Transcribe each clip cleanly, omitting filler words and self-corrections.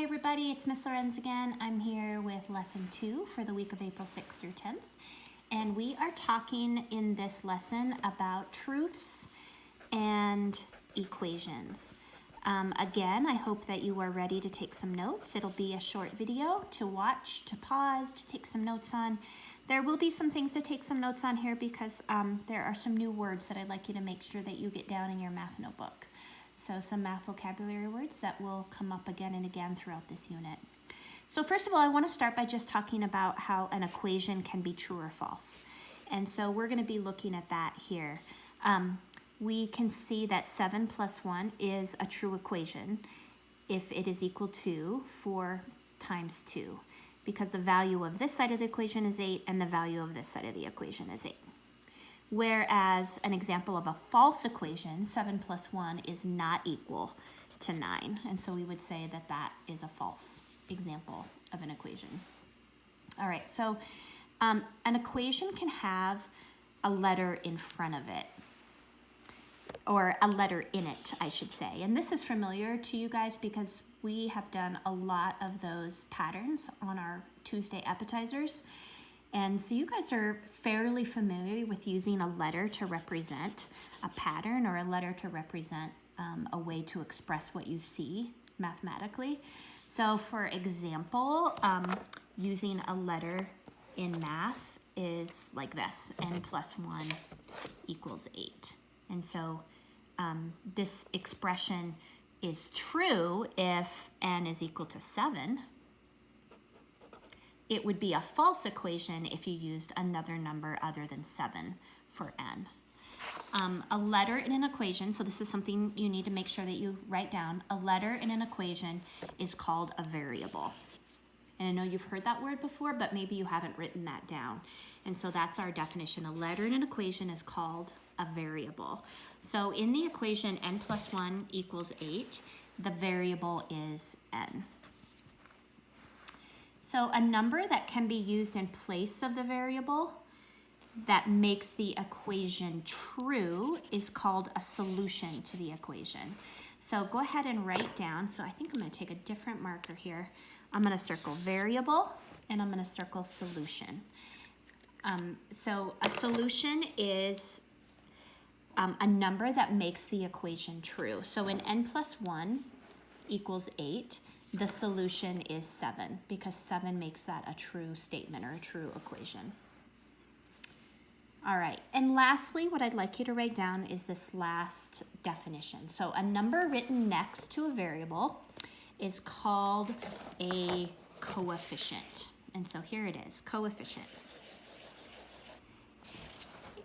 everybody, it's Miss Lorenz again. I'm here with lesson 2 for the week of April 6th through 10th. And we are talking in this lesson about truths and equations. Again, I hope that you are ready to take some notes. It'll be a short video to watch, to pause, to take some notes on. There will be some things to take some notes on here because there are some new words that I'd like you to make sure that you get down in your math notebook. So some math vocabulary words that will come up again and again throughout this unit. So first of all, I want to start by just talking about how an equation can be true or false. And so we're going to be looking at that here. We can see that 7 plus 1 is a true equation if it is equal to 4 times 2, because the value of this side of the equation is 8 and the value of this side of the equation is 8. Whereas an example of a false equation, 7 plus 1 is not equal to 9. And so we would say that that is a false example of an equation. All right, so an equation can have a letter in front of it, or a letter in it, I should say. And this is familiar to you guys because we have done a lot of those patterns on our Tuesday appetizers. And so you guys are fairly familiar with using a letter to represent a pattern or a letter to represent a way to express what you see mathematically. So for example, using a letter in math is like this: n plus 1 equals 8. And so this expression is true if n is equal to 7. It would be a false equation if you used another number other than 7 for n. A letter in an equation, so this is something you need to make sure that you write down. A letter in an equation is called a variable. And I know you've heard that word before, but maybe you haven't written that down. And so that's our definition. A letter in an equation is called a variable. So in the equation n plus 1 equals 8, the variable is n. So a number that can be used in place of the variable that makes the equation true is called a solution to the equation. So go ahead and write down. So I think I'm going to take a different marker here. I'm going to circle variable and I'm going to circle solution. So a solution is a number that makes the equation true. So when n plus 1 equals 8, the solution is 7 because 7 makes that a true statement or a true equation. All right, and lastly, what I'd like you to write down is this last definition. So a number written next to a variable is called a coefficient. And so here it is, coefficient.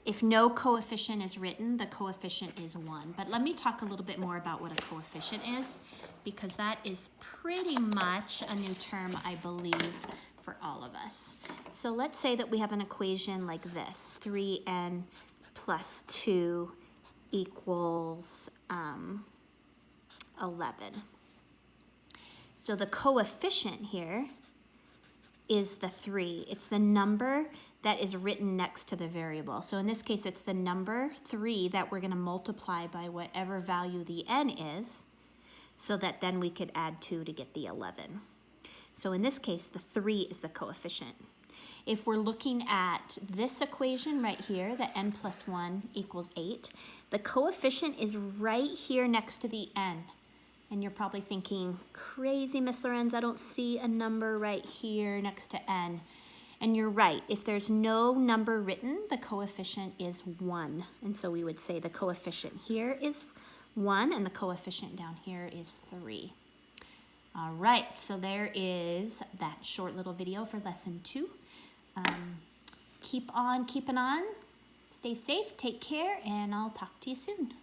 If no coefficient is written, the coefficient is 1. But let me talk a little bit more about what a coefficient is, because that is pretty much a new term, I believe, for all of us. So let's say that we have an equation like this: 3n plus 2 equals 11. So the coefficient here is the 3. It's the number that is written next to the variable. So in this case, it's the number 3 that we're going to multiply by whatever value the n is, so that then we could add 2 to get the 11. So in this case, the 3 is the coefficient. If we're looking at this equation right here, that n plus 1 equals 8, the coefficient is right here next to the n. And you're probably thinking, crazy, Miss Lorenz, I don't see a number right here next to n. And you're right. If there's no number written, the coefficient is 1. And so we would say the coefficient here is 1 and the coefficient down here is 3. All right, so there is that short little video for lesson 2. Keep on keeping on. Stay safe, take care, and I'll talk to you soon.